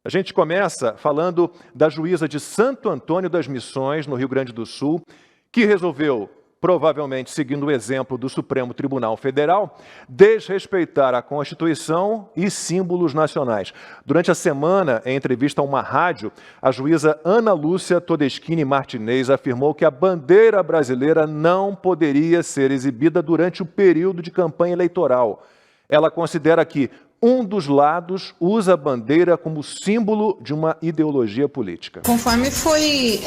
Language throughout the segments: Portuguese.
A gente começa falando da juíza de Santo Antônio das Missões, no Rio Grande do Sul, que resolveu, provavelmente seguindo o exemplo do Supremo Tribunal Federal, desrespeitar a Constituição e símbolos nacionais. Durante a semana, em entrevista a uma rádio, a juíza Ana Lúcia Todeschini Martinez afirmou que a bandeira brasileira não poderia ser exibida durante o período de campanha eleitoral. Ela considera que um dos lados usa a bandeira como símbolo de uma ideologia política. Conforme foi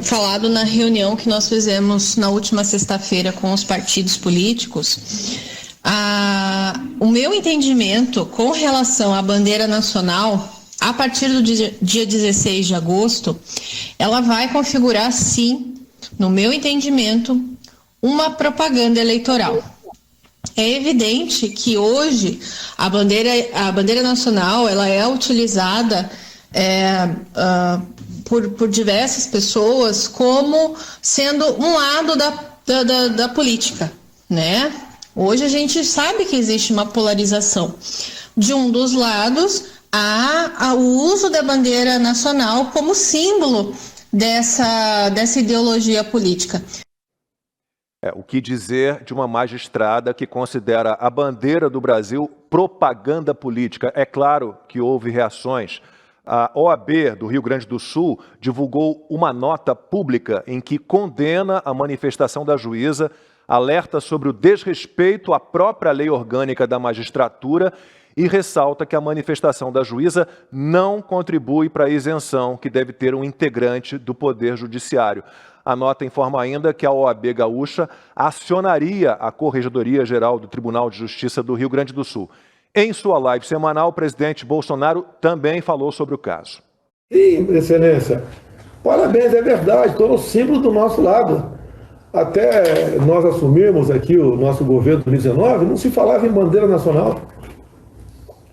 falado na reunião que nós fizemos na última sexta-feira com os partidos políticos, o meu entendimento com relação à bandeira nacional, a partir do dia 16 de agosto, ela vai configurar, sim, no meu entendimento, uma propaganda eleitoral. É evidente que hoje a bandeira nacional ela é utilizada por diversas pessoas como sendo um lado da política, né? Hoje a gente sabe que existe uma polarização. De um dos lados, há o uso da bandeira nacional como símbolo dessa ideologia política. O que dizer de uma magistrada que considera a bandeira do Brasil propaganda política? É claro que houve reações. A OAB do Rio Grande do Sul divulgou uma nota pública em que condena a manifestação da juíza, alerta sobre o desrespeito à própria lei orgânica da magistratura e ressalta que a manifestação da juíza não contribui para a isenção que deve ter um integrante do Poder Judiciário. A nota informa ainda que a OAB Gaúcha acionaria a Corregedoria Geral do Tribunal de Justiça do Rio Grande do Sul. Em sua live semanal, o presidente Bolsonaro também falou sobre o caso. Sim, Excelência, parabéns, é verdade, estou no símbolo do nosso lado. Até nós assumirmos aqui o nosso governo de 2019, não se falava em bandeira nacional.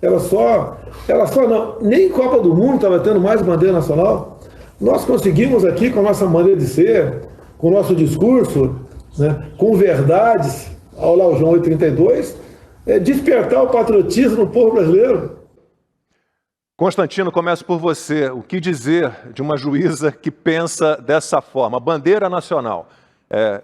Ela só não, nem Copa do Mundo estava tendo mais bandeira nacional. Nós conseguimos aqui, com a nossa maneira de ser, com o nosso discurso, né, com verdades, ao lá o João 832, despertar o patriotismo no povo brasileiro. Constantino, começo por você. O que dizer de uma juíza que pensa dessa forma? Bandeira nacional.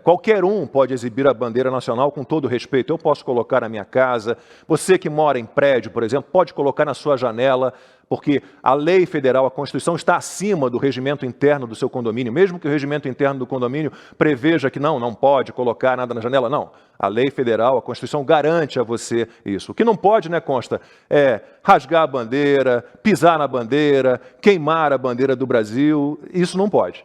Qualquer um pode exibir a bandeira nacional com todo respeito. Eu posso colocar na minha casa, você que mora em prédio, por exemplo, pode colocar na sua janela, porque a lei federal, a Constituição, está acima do regimento interno do seu condomínio, mesmo que o regimento interno do condomínio preveja que não pode colocar nada na janela, não. A lei federal, a Constituição garante a você isso. O que não pode, né, consta, é rasgar a bandeira, pisar na bandeira, queimar a bandeira do Brasil, isso não pode.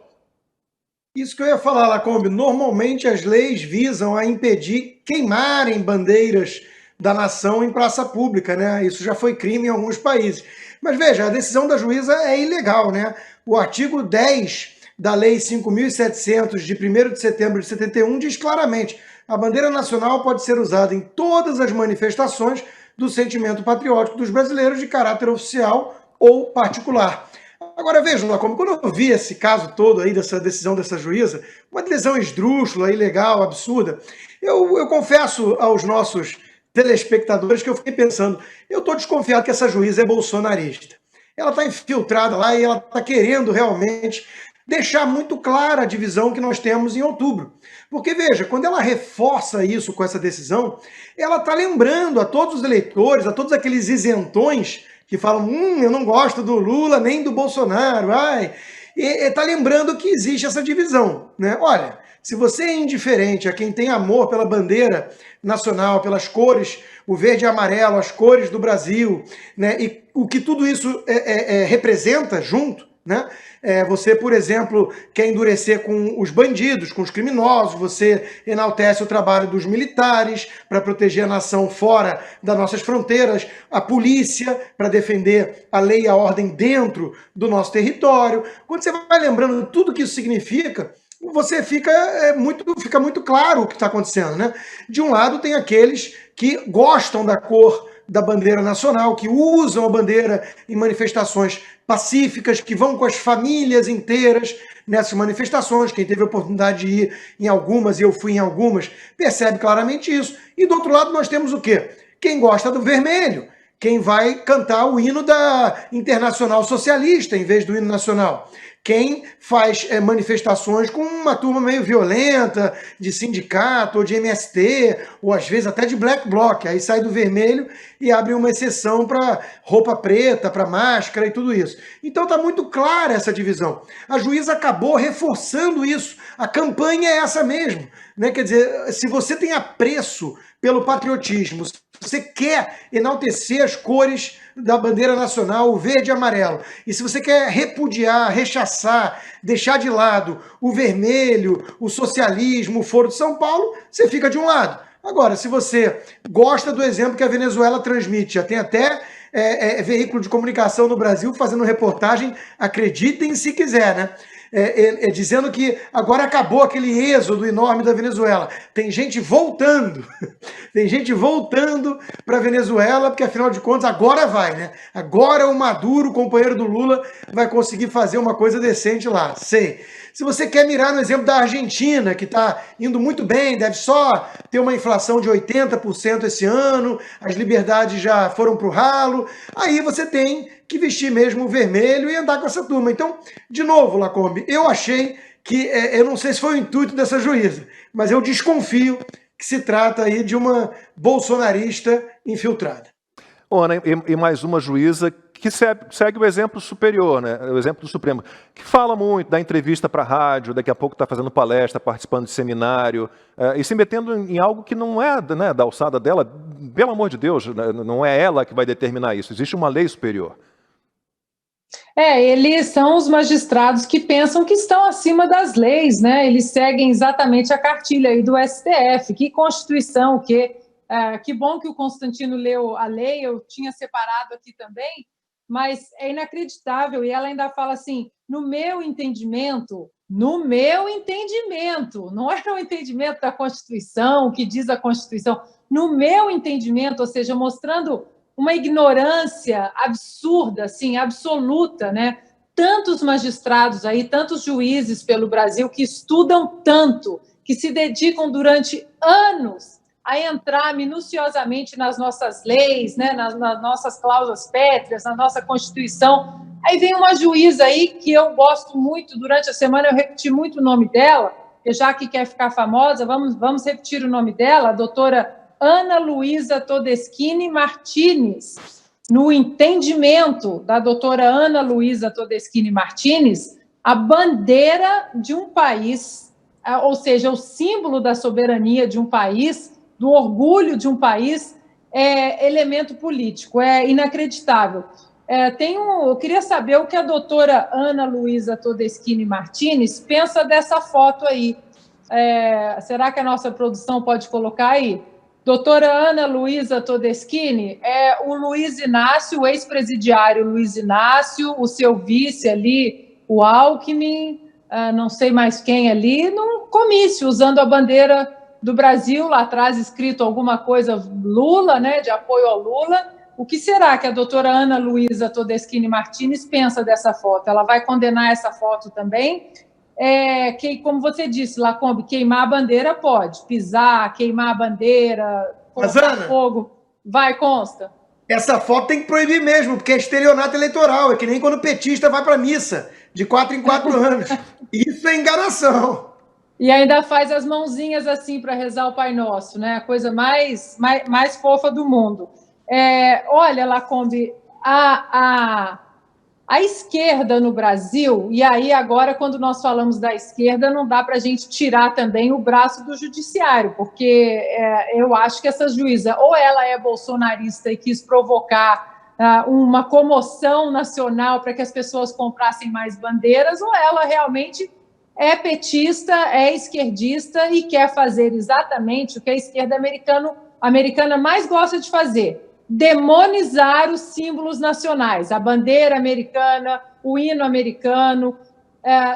Isso que eu ia falar, Lacombe, normalmente as leis visam a impedir queimarem bandeiras da nação em praça pública, né? Isso já foi crime em alguns países. Mas veja, a decisão da juíza é ilegal, né? O artigo 10 da Lei 5.700, de 1º de setembro de 71, diz claramente: a bandeira nacional pode ser usada em todas as manifestações do sentimento patriótico dos brasileiros de caráter oficial ou particular. Agora vejam, Lacombe, quando eu vi esse caso todo aí, dessa decisão dessa juíza, uma decisão esdrúxula, ilegal, absurda, eu confesso aos nossos telespectadores que eu fiquei pensando, eu estou desconfiado que essa juíza é bolsonarista. Ela está infiltrada lá e ela está querendo realmente deixar muito clara a divisão que nós temos em outubro. Porque, veja, quando ela reforça isso com essa decisão, ela está lembrando a todos os eleitores, a todos aqueles isentões que falam, eu não gosto do Lula nem do Bolsonaro, está lembrando que existe essa divisão, né? Olha, se você é indiferente a quem tem amor pela bandeira nacional, pelas cores, o verde e amarelo, as cores do Brasil, né, e o que tudo isso representa junto, né? Você, por exemplo, quer endurecer com os bandidos, com os criminosos, você enaltece o trabalho dos militares para proteger a nação fora das nossas fronteiras, a polícia para defender a lei e a ordem dentro do nosso território. Quando você vai lembrando tudo que isso significa, você fica muito claro o que está acontecendo, né? De um lado tem aqueles que gostam da cor da bandeira nacional, que usam a bandeira em manifestações pacíficas, que vão com as famílias inteiras nessas manifestações. Quem teve a oportunidade de ir em algumas, e eu fui em algumas, percebe claramente isso. E do outro lado nós temos o quê? Quem gosta do vermelho, Quem vai cantar o hino da Internacional Socialista em vez do hino nacional? Quem faz manifestações com uma turma meio violenta, de sindicato, ou de MST, ou às vezes até de Black Bloc, aí sai do vermelho e abre uma exceção para roupa preta, para máscara e tudo isso. Então está muito clara essa divisão. A juíza acabou reforçando isso. A campanha é essa mesmo, né? Quer dizer, se você tem apreço pelo patriotismo, se você quer enaltecer as cores da bandeira nacional, o verde e amarelo, e se você quer repudiar, rechaçar, deixar de lado o vermelho, o socialismo, o Foro de São Paulo, você fica de um lado. Agora, se você gosta do exemplo que a Venezuela transmite, já tem até veículo de comunicação no Brasil fazendo reportagem, acreditem se quiser, né? Dizendo que agora acabou aquele êxodo enorme da Venezuela. Tem gente voltando, tem gente voltando para a Venezuela, porque afinal de contas agora vai, né? Agora o Maduro, companheiro do Lula, vai conseguir fazer uma coisa decente lá, sei. Se você quer mirar no exemplo da Argentina, que está indo muito bem, deve só ter uma inflação de 80% esse ano, as liberdades já foram para o ralo, aí você tem que vestir mesmo o vermelho e andar com essa turma. Então, de novo, Lacombe, eu achei que, eu não sei se foi o intuito dessa juíza, mas eu desconfio que se trata aí de uma bolsonarista infiltrada. Ana, e mais uma juíza que segue o exemplo superior, né? O exemplo do Supremo, que fala muito, dá entrevista para a rádio, daqui a pouco está fazendo palestra, participando de seminário, e se metendo em algo que não é, né, da alçada dela. Pelo amor de Deus, não é ela que vai determinar isso, existe uma lei superior. Eles são os magistrados que pensam que estão acima das leis, né? Eles seguem exatamente a cartilha aí do STF. Que Constituição, que bom que o Constantino leu a lei, eu tinha separado aqui também, mas é inacreditável. E ela ainda fala assim, no meu entendimento, não é o entendimento da Constituição, o que diz a Constituição, no meu entendimento, ou seja, mostrando uma ignorância absurda, assim, absoluta, né? Tantos magistrados aí, tantos juízes pelo Brasil que estudam tanto, que se dedicam durante anos a entrar minuciosamente nas nossas leis, né? nas nossas cláusulas pétreas, na nossa Constituição. Aí vem uma juíza aí que eu gosto muito, durante a semana eu repeti muito o nome dela, porque já que quer ficar famosa, vamos repetir o nome dela, a doutora Ana Luísa Todeschini Martinez. No entendimento da doutora Ana Luísa Todeschini Martinez, a bandeira de um país, ou seja, o símbolo da soberania de um país, do orgulho de um país, é elemento político, é inacreditável. Eu queria saber o que a doutora Ana Luísa Todeschini Martinez pensa dessa foto aí. Será que a nossa produção pode colocar aí? Doutora Ana Luísa Todeschini, o Luiz Inácio, o ex-presidiário Luiz Inácio, o seu vice ali, o Alckmin, não sei mais quem ali, num comício, usando a bandeira do Brasil, lá atrás escrito alguma coisa Lula, né, de apoio ao Lula. O que será que a doutora Ana Luísa Todeschini Martinez pensa dessa foto? Ela vai condenar essa foto também? Que, como você disse, Lacombe, queimar a bandeira pode, pisar, queimar a bandeira, colocar fogo. Vai, Consta. Essa foto tem que proibir mesmo, porque é estelionato eleitoral, é que nem quando o petista vai para a missa, de 4 em 4 anos. Isso é enganação. E ainda faz as mãozinhas assim para rezar o Pai Nosso, né? A coisa mais fofa do mundo. Olha, Lacombe, a esquerda no Brasil, e aí agora quando nós falamos da esquerda, não dá para a gente tirar também o braço do judiciário, porque eu acho que essa juíza, ou ela é bolsonarista e quis provocar uma comoção nacional para que as pessoas comprassem mais bandeiras, ou ela realmente é petista, é esquerdista e quer fazer exatamente o que a esquerda americana mais gosta de fazer: demonizar os símbolos nacionais, a bandeira americana, o hino americano.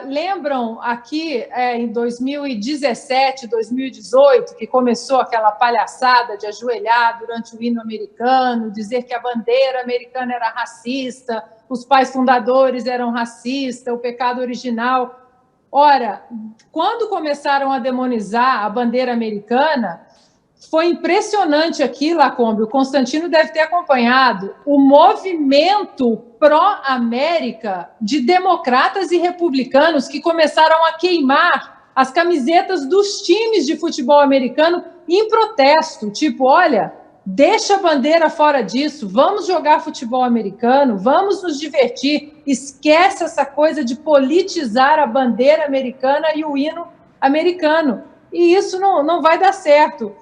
Lembram aqui em 2017, 2018, que começou aquela palhaçada de ajoelhar durante o hino americano, dizer que a bandeira americana era racista, os pais fundadores eram racistas, o pecado original. Ora, quando começaram a demonizar a bandeira americana, foi impressionante aqui, Lacombe, o Constantino deve ter acompanhado o movimento pró-América de democratas e republicanos que começaram a queimar as camisetas dos times de futebol americano em protesto, tipo, olha, deixa a bandeira fora disso, vamos jogar futebol americano, vamos nos divertir, esquece essa coisa de politizar a bandeira americana e o hino americano. E isso não vai dar certo.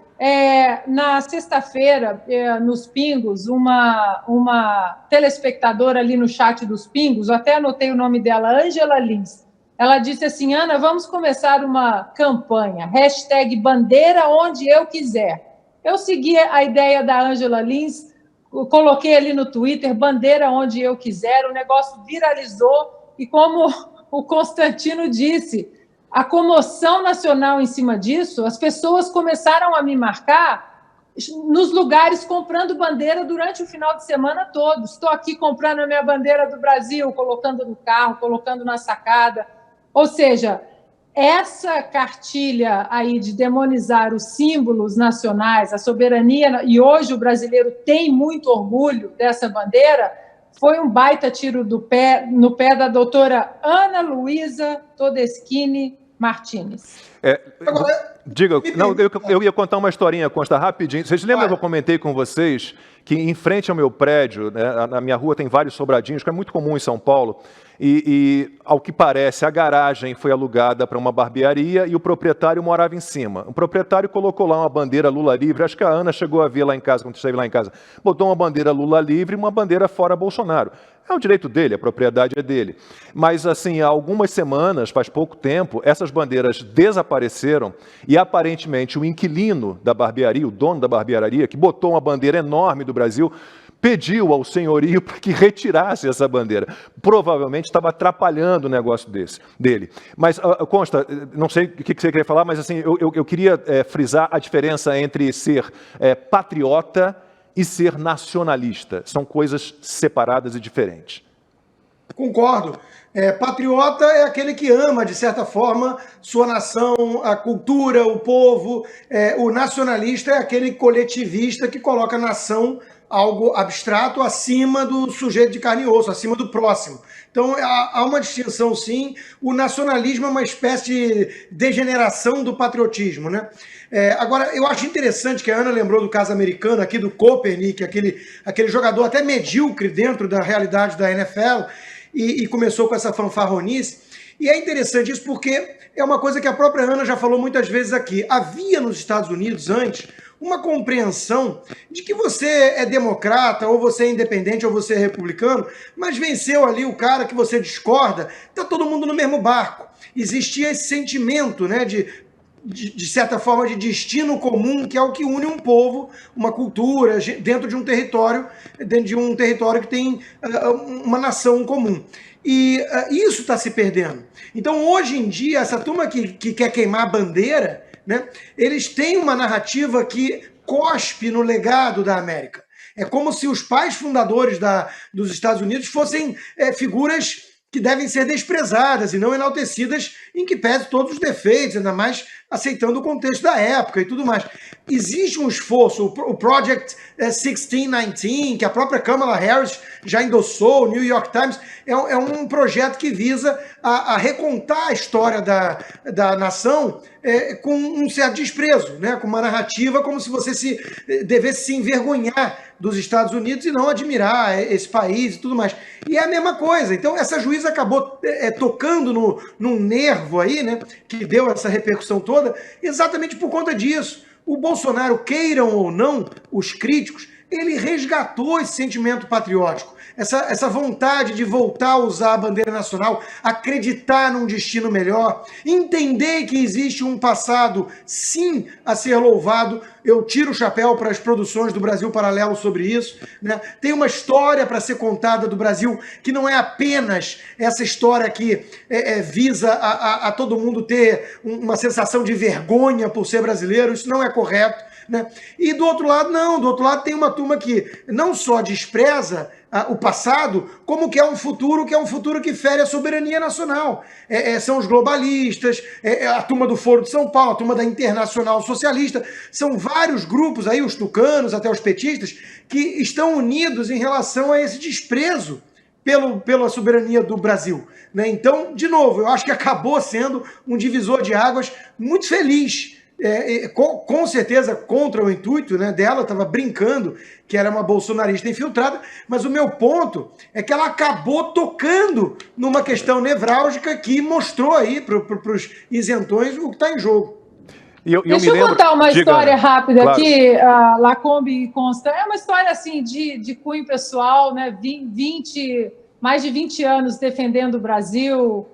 Na sexta-feira, nos Pingos, uma telespectadora ali no chat dos Pingos, eu até anotei o nome dela, Angela Lins, ela disse assim, Ana, vamos começar uma campanha, #bandeira onde eu quiser. Eu segui a ideia da Angela Lins, coloquei ali no Twitter, bandeira onde eu quiser, o negócio viralizou, e como o Constantino disse, a comoção nacional em cima disso, as pessoas começaram a me marcar nos lugares comprando bandeira durante o final de semana todo. Estou aqui comprando a minha bandeira do Brasil, colocando no carro, colocando na sacada. Ou seja, essa cartilha aí de demonizar os símbolos nacionais, a soberania, e hoje o brasileiro tem muito orgulho dessa bandeira, foi um baita tiro no pé da doutora Ana Luísa Todeschini Martins. Diga, não, eu ia contar uma historinha, Consta, rapidinho. Vocês lembram que eu comentei com vocês que em frente ao meu prédio, né, na minha rua tem vários sobradinhos, que é muito comum em São Paulo, e ao que parece, a garagem foi alugada para uma barbearia e o proprietário morava em cima. O proprietário colocou lá uma bandeira Lula livre, acho que a Ana chegou a ver lá em casa, quando esteve lá em casa, botou uma bandeira Lula livre e uma bandeira fora Bolsonaro. É o direito dele, a propriedade é dele. Mas, assim, há algumas semanas, faz pouco tempo, essas bandeiras desapareceram e, aparentemente, o inquilino da barbearia, o dono da barbearia, que botou uma bandeira enorme do Brasil, pediu ao senhorio para que retirasse essa bandeira. Provavelmente estava atrapalhando o negócio dele. Mas, Consta, não sei o que você queria falar, mas assim, eu queria frisar a diferença entre ser patriota e ser nacionalista. São coisas separadas e diferentes. Concordo. Patriota é aquele que ama, de certa forma, sua nação, a cultura, o povo. O nacionalista é aquele coletivista que coloca a nação, algo abstrato, acima do sujeito de carne e osso, acima do próximo. Então, há uma distinção, sim. O nacionalismo é uma espécie de degeneração do patriotismo, né? Agora, eu acho interessante que a Ana lembrou do caso americano, aqui do Kaepernick, aquele jogador até medíocre dentro da realidade da NFL, e começou com essa fanfarronice. E é interessante isso porque é uma coisa que a própria Ana já falou muitas vezes aqui. Havia nos Estados Unidos, antes, uma compreensão de que você é democrata, ou você é independente, ou você é republicano, mas venceu ali o cara que você discorda, está todo mundo no mesmo barco. Existia esse sentimento, né, de certa forma, de destino comum, que é o que une um povo, uma cultura, dentro de um território que tem uma nação comum. E isso está se perdendo. Então, hoje em dia, essa turma que quer queimar a bandeira, né, eles têm uma narrativa que cospe no legado da América. É como se os pais fundadores dos Estados Unidos fossem figuras que devem ser desprezadas e não enaltecidas, em que pese todos os defeitos, ainda mais aceitando o contexto da época e tudo mais. Existe um esforço, o Project 1619, que a própria Kamala Harris já endossou, o New York Times, é um projeto que visa a recontar a história da nação com um certo desprezo, né? Com uma narrativa como se você devesse se envergonhar dos Estados Unidos e não admirar esse país e tudo mais. E é a mesma coisa. Então, essa juíza acabou tocando num nervo aí, né? Que deu essa repercussão toda, exatamente por conta disso. O Bolsonaro, queiram ou não, os críticos, ele resgatou esse sentimento patriótico, essa vontade de voltar a usar a bandeira nacional, acreditar num destino melhor, entender que existe um passado, sim, a ser louvado. Eu tiro o chapéu para as produções do Brasil Paralelo sobre isso, né? Tem uma história para ser contada do Brasil que não é apenas essa história que visa a todo mundo ter uma sensação de vergonha por ser brasileiro. Isso não é correto. né? E do outro lado, não. Do outro lado tem uma turma que não só despreza o passado, como que é um futuro que fere a soberania nacional. São os globalistas, a turma do Foro de São Paulo, a turma da Internacional Socialista, são vários grupos aí, os tucanos, até os petistas, que estão unidos em relação a esse desprezo pela soberania do Brasil, né? Então, de novo, eu acho que acabou sendo um divisor de águas muito feliz, com certeza contra o intuito, né, dela, estava brincando que era uma bolsonarista infiltrada, mas o meu ponto é que ela acabou tocando numa questão nevrálgica que mostrou aí para os isentões o que está em jogo. Deixa eu contar uma história rápida claro. Aqui, Lacombe e Consta. É uma história assim de cunho pessoal, né? Mais de 20 anos defendendo o Brasil,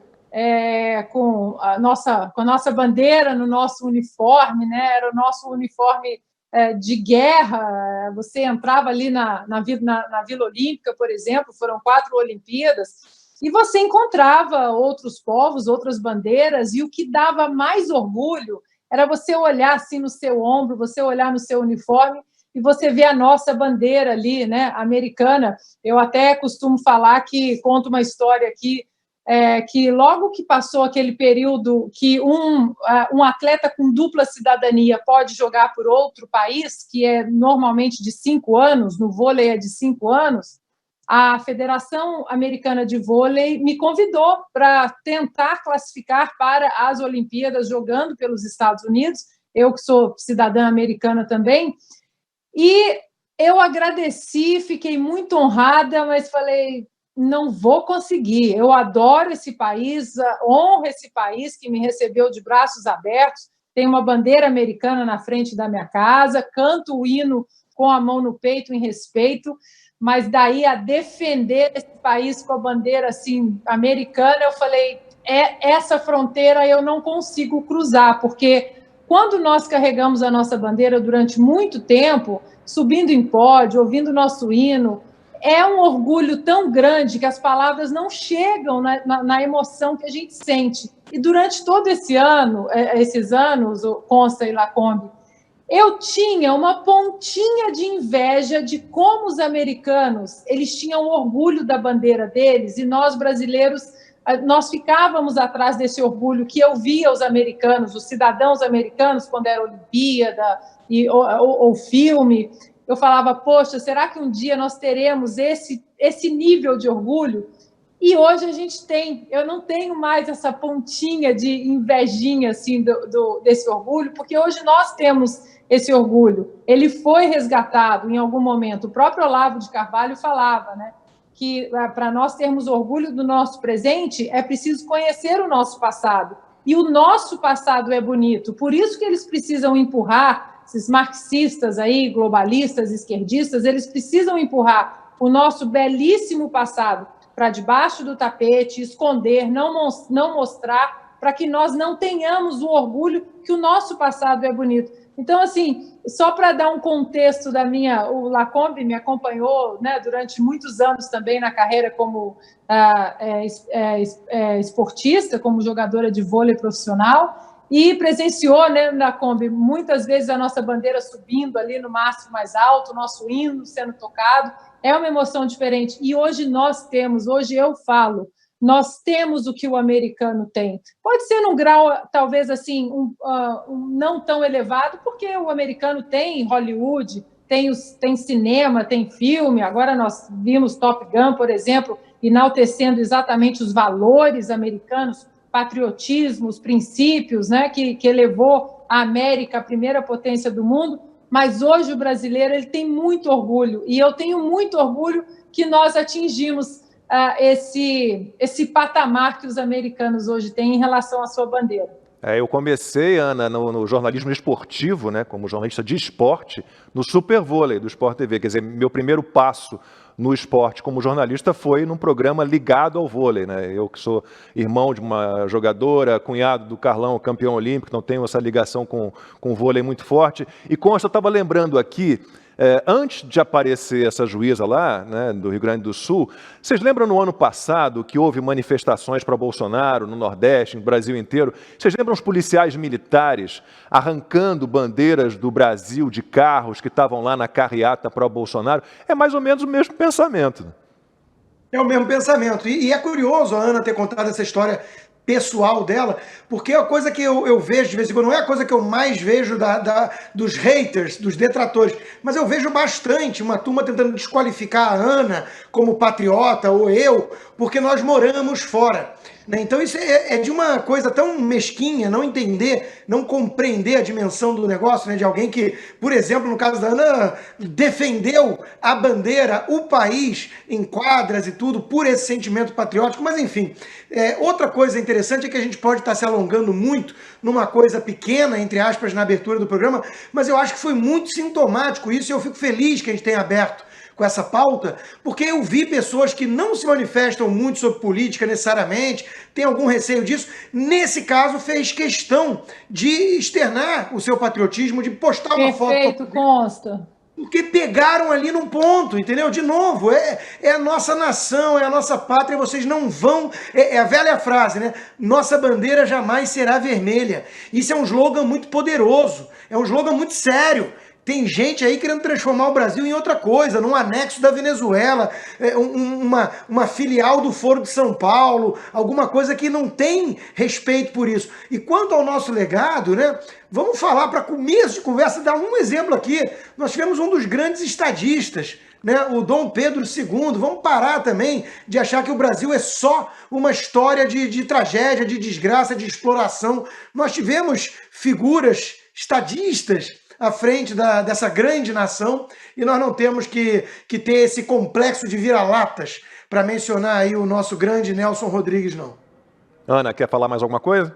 com a nossa bandeira no nosso uniforme, né? Era o nosso uniforme de guerra. Você entrava ali na Vila Olímpica, por exemplo, foram 4 Olimpíadas, e você encontrava outros povos, outras bandeiras, e o que dava mais orgulho era você olhar assim no seu ombro, você olhar no seu uniforme e você ver a nossa bandeira ali, né, americana. Eu até costumo falar que conto uma história aqui, que logo que passou aquele período que um atleta com dupla cidadania pode jogar por outro país, que é normalmente de 5 anos, no vôlei é de 5 anos, a Federação Americana de Vôlei me convidou para tentar classificar para as Olimpíadas jogando pelos Estados Unidos, eu que sou cidadã americana também, e eu agradeci, fiquei muito honrada, mas falei, não vou conseguir, eu adoro esse país, honro esse país que me recebeu de braços abertos, tem uma bandeira americana na frente da minha casa, canto o hino com a mão no peito em respeito, mas daí a defender esse país com a bandeira assim americana, eu falei, essa fronteira eu não consigo cruzar, porque quando nós carregamos a nossa bandeira durante muito tempo, subindo em pódio, ouvindo o nosso hino, é um orgulho tão grande que as palavras não chegam na emoção que a gente sente. E durante todo esses anos, Consta e Lacombe, eu tinha uma pontinha de inveja de como os americanos, eles tinham orgulho da bandeira deles, e nós, brasileiros, nós ficávamos atrás desse orgulho que eu via os americanos, os cidadãos americanos, quando era Olimpíada ou filme. Eu falava, poxa, será que um dia nós teremos esse nível de orgulho? E hoje a gente tem. Eu não tenho mais essa pontinha de invejinha assim, desse orgulho, porque hoje nós temos esse orgulho. Ele foi resgatado em algum momento. O próprio Olavo de Carvalho falava, né, que para nós termos orgulho do nosso presente é preciso conhecer o nosso passado. E o nosso passado é bonito. Por isso que eles precisam empurrar, esses marxistas aí, globalistas, esquerdistas, eles precisam empurrar o nosso belíssimo passado para debaixo do tapete, esconder, não mostrar, para que nós não tenhamos o orgulho que o nosso passado é bonito. Então, assim, só para dar um contexto o Lacombe me acompanhou, né, durante muitos anos também na carreira como esportista, como jogadora de vôlei profissional, e presenciou, né, Lacombe, muitas vezes a nossa bandeira subindo ali no mastro mais alto, o nosso hino sendo tocado, é uma emoção diferente. E hoje hoje eu falo, nós temos o que o americano tem. Pode ser num grau, talvez, assim, não tão elevado, porque o americano tem Hollywood, tem cinema, tem filme. Agora nós vimos Top Gun, por exemplo, enaltecendo exatamente os valores americanos, patriotismo, os princípios, né, que elevou a América à primeira potência do mundo. Mas hoje o brasileiro ele tem muito orgulho, e eu tenho muito orgulho que nós atingimos esse patamar que os americanos hoje têm em relação à sua bandeira. Eu comecei, Ana, no jornalismo esportivo, né, como jornalista de esporte, no Supervôlei do Sport TV. Quer dizer, meu primeiro passo no esporte como jornalista foi num programa ligado ao vôlei, né? Eu que sou irmão de uma jogadora, cunhado do Carlão, campeão olímpico, então tenho essa ligação com o vôlei muito forte. E Consta, eu estava lembrando aqui Antes de aparecer essa juíza lá, né, do Rio Grande do Sul, vocês lembram no ano passado que houve manifestações para Bolsonaro no Nordeste, no Brasil inteiro? Vocês lembram os policiais militares arrancando bandeiras do Brasil de carros que estavam lá na carreata para o Bolsonaro? É mais ou menos o mesmo pensamento. É o mesmo pensamento. E é curioso a Ana ter contado essa história pessoal dela, porque é a coisa que eu vejo de vez em quando, não é a coisa que eu mais vejo dos haters, dos detratores, mas eu vejo bastante uma turma tentando desqualificar a Ana como patriota ou eu, porque nós moramos fora. Né? Então isso é de uma coisa tão mesquinha, não entender, não compreender a dimensão do negócio, né? De alguém que, por exemplo, no caso da Ana, defendeu a bandeira, o país em quadras e tudo, por esse sentimento patriótico, mas enfim. Outra coisa interessante é que a gente pode estar se alongando muito numa coisa pequena, entre aspas, na abertura do programa, mas eu acho que foi muito sintomático isso e eu fico feliz que a gente tenha aberto com essa pauta, porque eu vi pessoas que não se manifestam muito sobre política necessariamente, tem algum receio disso, nesse caso fez questão de externar o seu patriotismo, de postar uma foto. Perfeito, consta. Porque pegaram ali num ponto, entendeu? De novo, é a nossa nação, é a nossa pátria, vocês não vão... É a velha frase, né? Nossa bandeira jamais será vermelha. Isso é um slogan muito poderoso, é um slogan muito sério. Tem gente aí querendo transformar o Brasil em outra coisa, num anexo da Venezuela, uma filial do Foro de São Paulo, alguma coisa que não tem respeito por isso. E quanto ao nosso legado, né? Vamos falar, para começo de conversa, dar um exemplo aqui. Nós tivemos um dos grandes estadistas, né, o Dom Pedro II. Vamos parar também de achar que o Brasil é só uma história de tragédia, de desgraça, de exploração. Nós tivemos figuras estadistas à frente dessa grande nação, e nós não temos que ter esse complexo de vira-latas para mencionar aí o nosso grande Nelson Rodrigues, não. Ana, quer falar mais alguma coisa?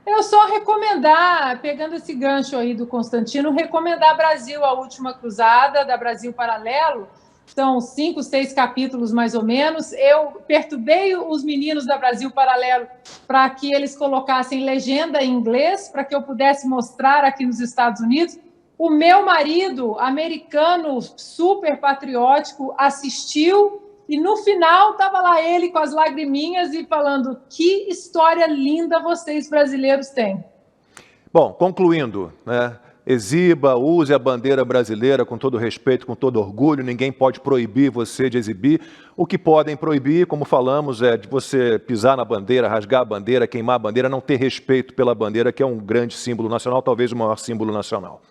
Eu só recomendar, pegando esse gancho aí do Constantino, recomendar Brasil, a Última Cruzada, da Brasil Paralelo. São 5, 6 capítulos, mais ou menos. Eu perturbei os meninos da Brasil Paralelo para que eles colocassem legenda em inglês, para que eu pudesse mostrar aqui nos Estados Unidos. O meu marido, americano, super patriótico, assistiu e no final estava lá ele com as lagriminhas e falando: que história linda vocês brasileiros têm. Bom, concluindo, né? Exiba, use a bandeira brasileira com todo respeito, com todo orgulho. Ninguém pode proibir você de exibir. O que podem proibir, como falamos, é de você pisar na bandeira, rasgar a bandeira, queimar a bandeira, não ter respeito pela bandeira, que é um grande símbolo nacional, talvez o maior símbolo nacional.